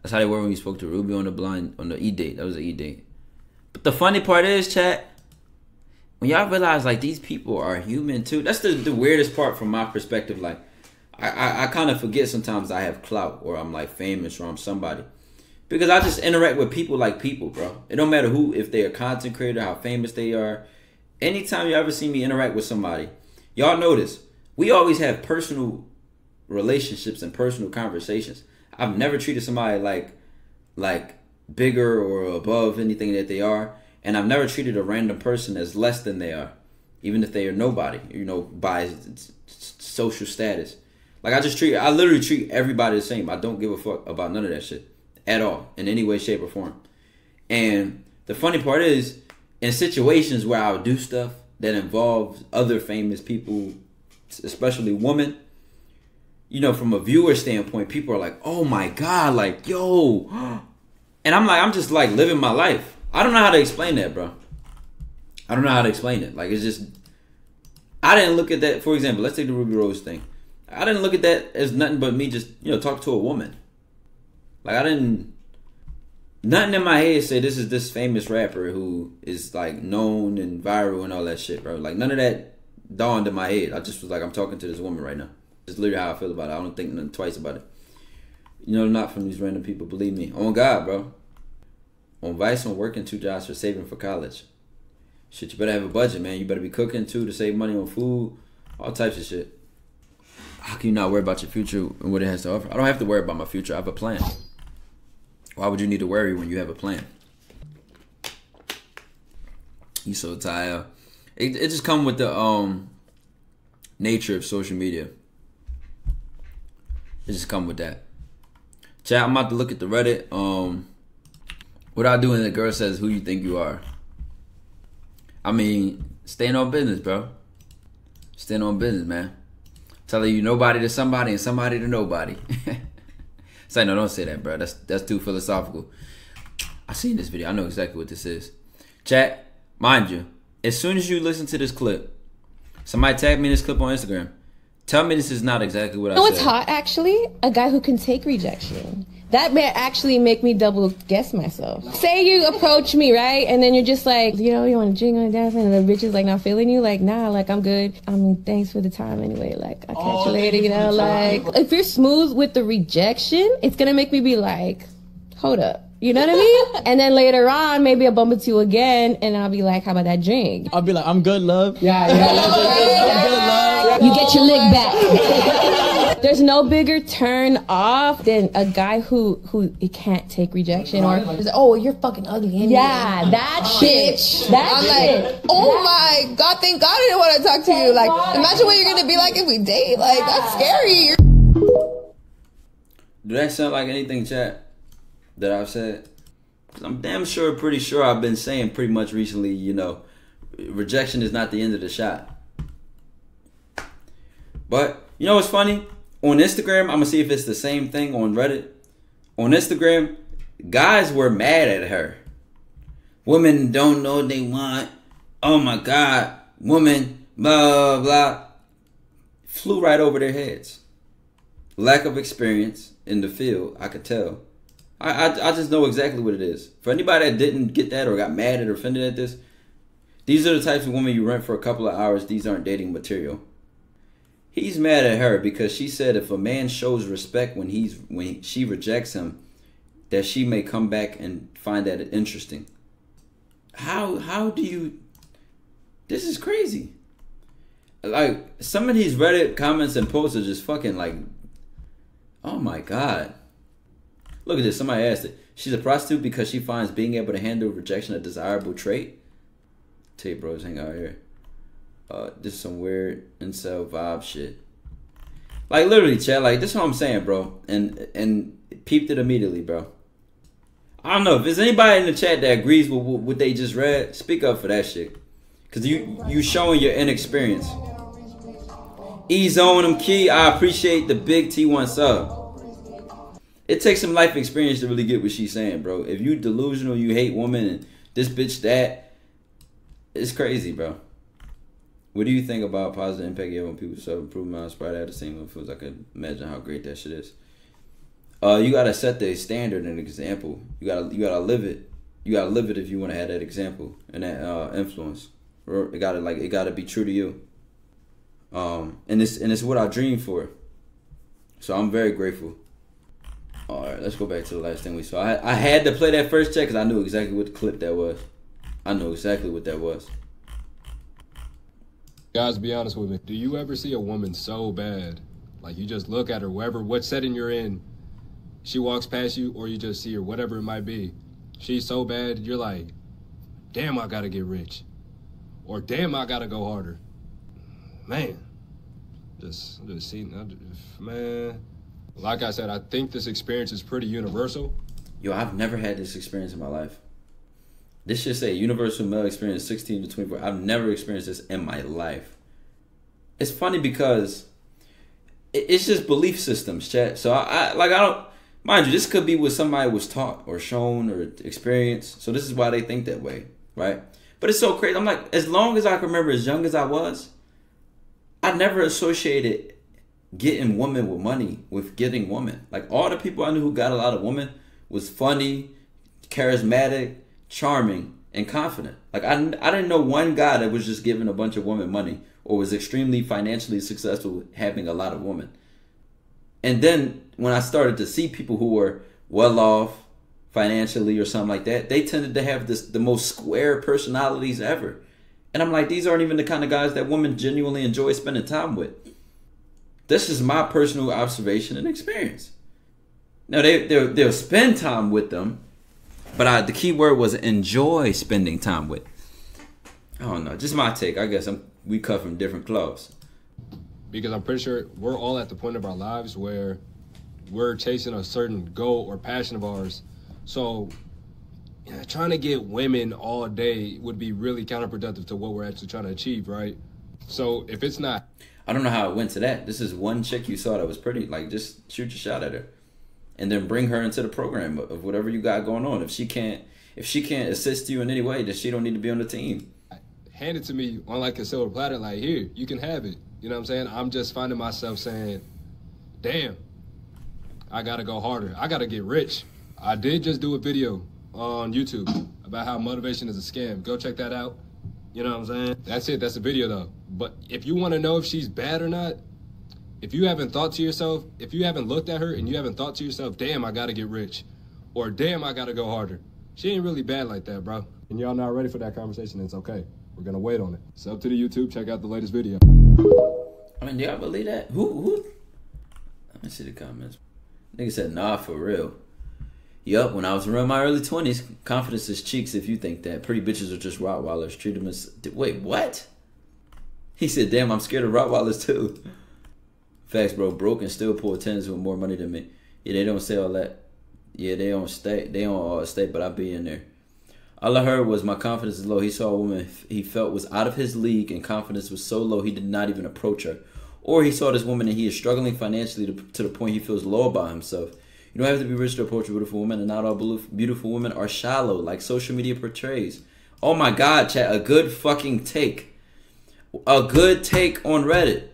That's how they were when we spoke to Ruby on the E date. That was an E date. But the funny part is, chat, when y'all realize like these people are human too. That's the weirdest part from my perspective. Like I kind of forget sometimes I have clout or I'm like famous or I'm somebody. Because I just interact with people like people, bro. It don't matter who, if they're a content creator, how famous they are. Anytime you ever see me interact with somebody, y'all notice, we always have personal relationships and personal conversations. I've never treated somebody like bigger or above anything that they are. And I've never treated a random person as less than they are. Even if they are nobody, you know, by social status. Like I literally treat everybody the same. I don't give a fuck about none of that shit. At all, in any way, shape, or form. And the funny part is, in situations where I'll do stuff that involves other famous people, especially women, you know, from a viewer standpoint, people are like, oh my God, like, yo. And I'm just like living my life. I don't know how to explain that, bro. I don't know how to explain it. Like, it's just, I didn't look at that, for example, let's take the Ruby Rose thing. I didn't look at that as nothing but me just, you know, talk to a woman. Like, nothing in my head said this is this famous rapper who is, like, known and viral and all that shit, bro. Like, none of that dawned in my head. I just was like, I'm talking to this woman right now. Just literally how I feel about it. I don't think nothing twice about it. You know, not from these random people, believe me. On God, bro. On Vice, on working 2 jobs for saving for college. Shit, you better have a budget, man. You better be cooking, too, to save money on food. All types of shit. How can you not worry about your future and what it has to offer? I don't have to worry about my future. I have a plan. Why would you need to worry when you have a plan? You so tired. It just come with the nature of social media. It just come with that. Chat, I'm about to look at the Reddit. What I do when the girl says, who you think you are? I mean, staying on business, bro. Staying on business, man. Telling you nobody to somebody and somebody to nobody. Say, no, don't say that, bro. That's too philosophical. I seen this video. I know exactly what this is. Chat, mind you, as soon as you listen to this clip, somebody tag me in this clip on Instagram. Tell me this is not exactly what I said. You know what's hot, actually? A guy who can take rejection. That may actually make me double guess myself. Say you approach me, right? And then you're just like, you know, you want to drink on dance, and the bitch is like not feeling you. Like, nah, like I'm good. I mean, thanks for the time anyway. Like, I'll catch you later, you know? Like, if you're smooth with the rejection, it's going to make me be like, hold up. You know what I mean? And then later on, maybe I'll bump into you again, and I'll be like, how about that drink? I'll be like, I'm good, love. Yeah. I'm good, love. You get your lick back. There's no bigger turn off than a guy who can't take rejection or oh, you're fucking ugly anyway. Yeah, that shit. I'm like, oh my God, thank God I didn't want to talk to you. Like, imagine what you're gonna be like if we date. Like, that's scary. Do that sound like anything, chat, that I've said? 'Cause I'm pretty sure I've been saying pretty much recently, you know, rejection is not the end of the shot. But, you know what's funny? On Instagram, I'm going to see if it's the same thing on Reddit. On Instagram, guys were mad at her. Women don't know what they want. Oh my God. Women, blah, blah. Flew right over their heads. Lack of experience in the field, I could tell. I just know exactly what it is. For anybody that didn't get that or got mad or offended at this, these are the types of women you rent for a couple of hours. These aren't dating material. He's mad at her because she said if a man shows respect when she rejects him, that she may come back and find that interesting. How do you? This is crazy. Like, some of these Reddit comments and posts are just fucking like, oh my God. Look at this. Somebody asked it. She's a prostitute because she finds being able to handle rejection a desirable trait. Tell you bros, hang out here. This is some weird incel vibe shit. Like, literally, chat. Like, this is what I'm saying, bro. And peeped it immediately, bro. I don't know if there's anybody in the chat that agrees with what they just read. Speak up for that shit, cause you showing your inexperience. E-Zone them key. I appreciate the big T1 sub. It takes some life experience to really get what she's saying, bro. If you delusional, you hate women, and this bitch that, it's crazy, bro. What do you think about positive impact you have on people's self-improvement? I was probably at the same influence. I could imagine how great that shit is. You gotta set the standard and example. You gotta live it. You gotta live it if you want to have that example and that influence. Or it gotta be true to you. And it's what I dream for. So I'm very grateful. All right, let's go back to the last thing we saw. I had to play that first check because I knew exactly what the clip that was. I know exactly what that was. Guys, be honest with me. Do you ever see a woman so bad, like you just look at her, what setting you're in, she walks past you, or you just see her, whatever it might be. She's so bad, you're like, damn, I gotta get rich. Or damn, I gotta go harder. Man, just seeing, man. Like I said, I think this experience is pretty universal. Yo, I've never had this experience in my life. This should say universal male experience 16 to 24. I've never experienced this in my life. It's funny because it's just belief systems, chat. So I don't, mind you, this could be what somebody was taught or shown or experienced. So this is why they think that way, right? But it's so crazy. I'm like, as long as I can remember, as young as I was, I never associated getting women with money with getting women. Like all the people I knew who got a lot of women was funny, charismatic, charming, and confident. Like I didn't know one guy that was just giving a bunch of women money or was extremely financially successful with having a lot of women. And then when I started to see people who were well off financially or something like that, they tended to have the most square personalities ever. And I'm like, these aren't even the kind of guys that women genuinely enjoy spending time with. This is my personal observation and experience. Now, they'll spend time with them, but the key word was enjoy spending time with. I don't know. Just my take. I guess we cut from different cloths. Because I'm pretty sure we're all at the point of our lives where we're chasing a certain goal or passion of ours. So trying to get women all day would be really counterproductive to what we're actually trying to achieve, right? So if it's not... I don't know how it went to that. This is one chick you saw that was pretty. Like, just shoot your shot at her. And then bring her into the program of whatever you got going on. If she can't assist you in any way, then she don't need to be on the team. Hand it to me on like a silver platter, like, here, you can have it. You know what I'm saying? I'm just finding myself saying, damn, I gotta go harder. I gotta get rich. I did just do a video on YouTube about how motivation is a scam. Go check that out. You know what I'm saying? That's it. That's the video, though. But if you want to know if she's bad or not, if you haven't thought to yourself, if you haven't looked at her and you haven't thought to yourself, damn, I got to get rich, or damn, I got to go harder, she ain't really bad like that, bro. And y'all not ready for that conversation, it's okay. We're going to wait on it. Sub to the YouTube. Check out the latest video. I mean, do y'all believe that? Who? Let me see the comments. Nigga said, nah, for real. Yup, when I was around my early 20s, confidence is cheeks if you think that. Pretty bitches are just Rottweilers. Treat them as... Wait, what? He said, damn, I'm scared of Rottweilers too. Facts, bro. Broke and still pull 10s with more money than me. Yeah, they don't say all that. Yeah, they don't stay. They don't stay, but I be in there. All I heard was my confidence is low. He saw a woman he felt was out of his league and confidence was so low he did not even approach her. Or he saw this woman and he is struggling financially to the point he feels low about himself. You don't have to be rich to approach a beautiful woman, and not all beautiful women are shallow, like social media portrays. Oh my God, chat, a good fucking take. A good take on Reddit.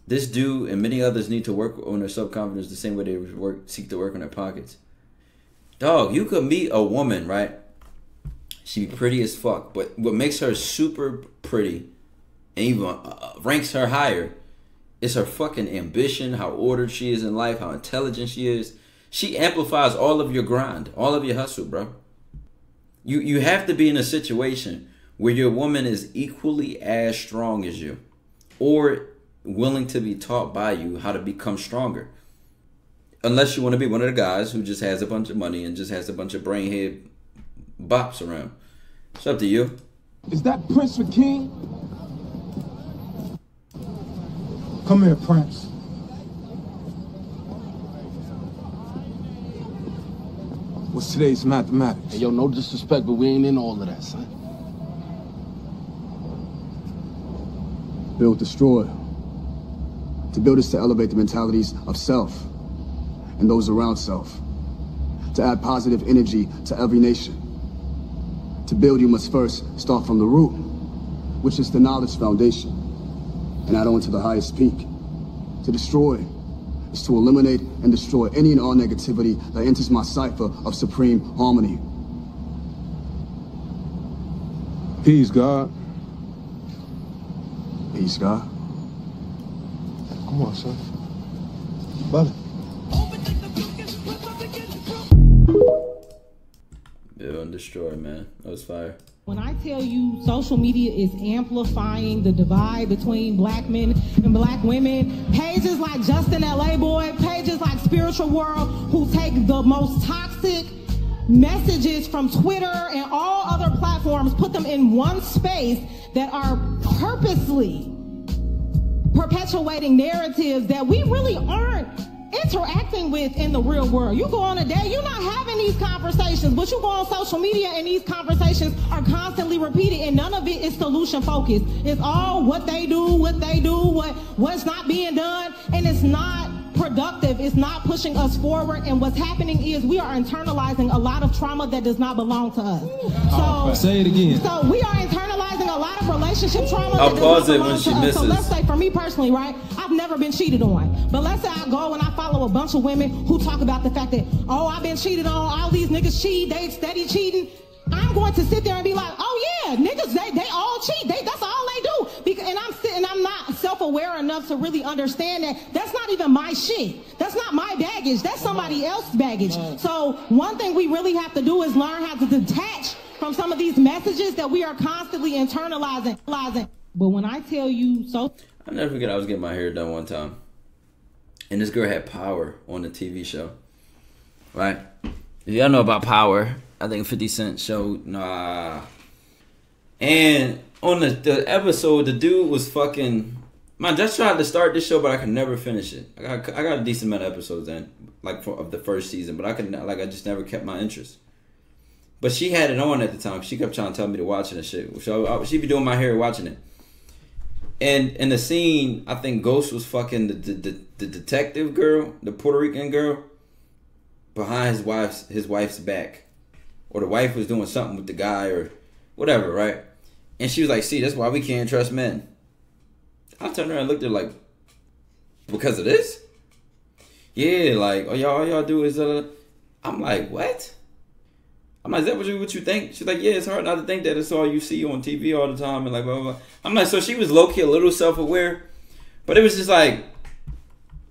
This dude and many others need to work on their self-confidence the same way they seek to work on their pockets. Dog, you could meet a woman, right? She be pretty as fuck, but what makes her super pretty and even ranks her higher is her fucking ambition, how ordered she is in life, how intelligent she is. She amplifies all of your grind, all of your hustle, bro. You have to be in a situation where your woman is equally as strong as you, or willing to be taught by you how to become stronger. Unless you want to be one of the guys who just has a bunch of money and just has a bunch of brainhead bops around. It's up to you. Is that Prince or King? Come here, Prince. What's today's mathematics? Hey, yo, no disrespect, but we ain't in all of that, son. Build, destroy. To build is to elevate the mentalities of self and those around self. To add positive energy to every nation. To build, you must first start from the root, which is the knowledge foundation, and add on to the highest peak. To destroy is to eliminate and destroy any and all negativity that enters my cipher of supreme harmony. Peace, God. Peace, God. Come on, son. Brother. Build and destroy, man. That was fire. When I tell you social media is amplifying the divide between black men and black women, pages like Justin LA Boy, pages like Spiritual World, who take the most toxic messages from Twitter and all other platforms, put them in one space that are purposely perpetuating narratives that we really aren't interacting with in the real world. You go on a day, you're not having these conversations, but you go on social media and these conversations are constantly repeated, and none of it is solution focused. It's all what they do, what's not being done, and it's not productive. It's not pushing us forward, and what's happening is we are internalizing a lot of trauma that does not belong to us. So say it again. So we are internalizing a lot of relationship trauma. I'll pause it when she misses. So let's say for me personally, right, I've never been cheated on, but let's say I go and I follow a bunch of women who talk about the fact that, oh, I've been cheated on, all these niggas cheat, they steady cheating. I'm going to sit there and be like, oh yeah, niggas, they all cheat. That's all they do. And I'm not self-aware enough to really understand that that's not even my shit. That's not my baggage. That's somebody else's baggage. So one thing we really have to do is learn how to detach from some of these messages that we are constantly internalizing. But when I tell you I'll never forget, I was getting my hair done one time, and this girl had Power on the TV show, right? If y'all know about Power, I think 50 Cent showed, and on the episode, the dude was fucking, man, I just tried to start this show, but I could never finish it. I got a decent amount of episodes in, of the first season, but I just never kept my interest. But she had it on at the time. She kept trying to tell me to watch it and shit. So she'd be doing my hair watching it. And in the scene, I think Ghost was fucking the detective girl, the Puerto Rican girl, behind his wife's back. Or the wife was doing something with the guy or whatever, right? And she was like, see, that's why we can't trust men. I turned around and looked at her like, because of this? Yeah, like, all y'all do is, I'm like, what? I'm like, is that what you think? She's like, yeah, it's hard not to think that it's all you see on TV all the time and like, blah, blah, blah. I'm like, so she was low-key a little self-aware, but it was just like,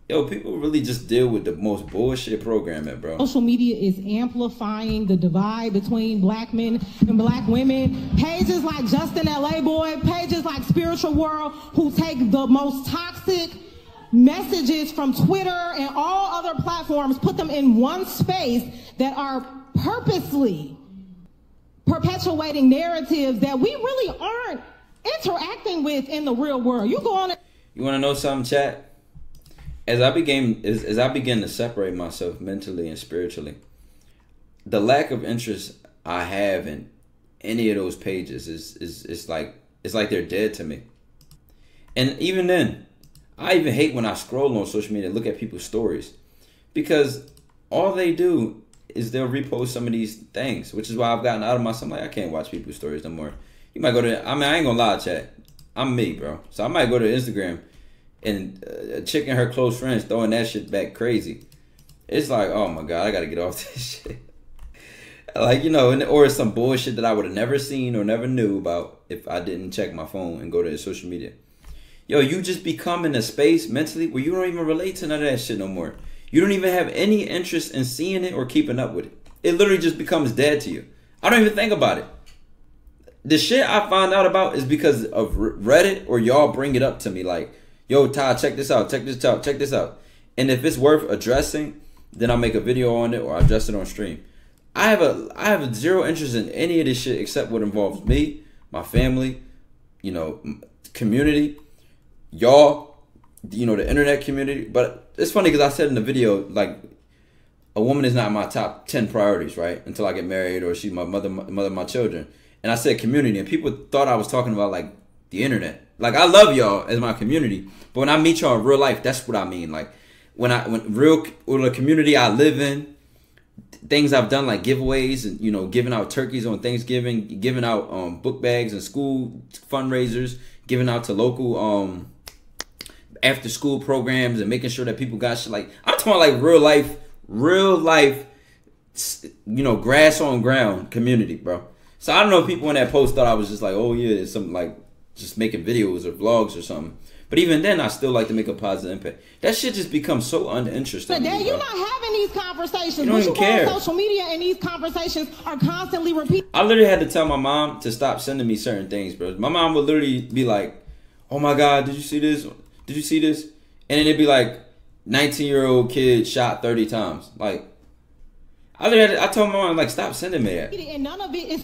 yo, people really just deal with the most bullshit programming, bro. social media is amplifying the divide between black men and black women. Pages like Justin LA Boy, pages like Spiritual World, who take the most toxic messages from Twitter and all other platforms, put them in one space that are purposely perpetuating narratives that we really aren't interacting with in the real world. You go on. You want to know something, chat? As I begin to separate myself mentally and spiritually, the lack of interest I have in any of those pages is like they're dead to me. And even then, I even hate when I scroll on social media and look at people's stories, because all they do is they'll repost some of these things, which is why I've gotten out of myself. Like, I can't watch people's stories no more. You might go to, I ain't gonna lie, chat. I'm me, bro. So I might go to Instagram and a chick and her close friends throwing that shit back crazy. It's like, oh my God, I gotta get off this shit. Like, or some bullshit that I would have never seen or never knew about if I didn't check my phone and go to social media. Yo, you just become in a space mentally where you don't even relate to none of that shit no more. You don't even have any interest in seeing it or keeping up with it. It literally just becomes dead to you. I don't even think about it. The shit I find out about is because of Reddit, or y'all bring it up to me like, yo, Ty, check this out, check this out, check this out. And if it's worth addressing, then I'll make a video on it or I'll address it on stream. I have zero interest in any of this shit except what involves me, my family, community, y'all, the internet community. But it's funny because I said in the video, like, a woman is not my top 10 priorities, right? Until I get married or she's my mother of my children. And I said community, and people thought I was talking about like the internet. Like, I love y'all as my community, but when I meet y'all in real life, that's what I mean. Like, when the community I live in, things I've done like giveaways and giving out turkeys on Thanksgiving, giving out book bags and school fundraisers, giving out to local after school programs and making sure that people got shit. Like, I'm talking like real life, you know, grass on ground community, bro. So I don't know if people in that post thought I was just like, oh yeah, it's something like just making videos or vlogs or something. But even then, I still like to make a positive impact. That shit just becomes so uninteresting. But you're not having these conversations. You don't even care. On social media, and these conversations are constantly repeated. I literally had to tell my mom to stop sending me certain things, bro. My mom would literally be like, oh my God, did you see this? Did you see this? And then it'd be like, 19-year-old kid shot 30 times. Like, I told my mom, like, stop sending me that. And none of it is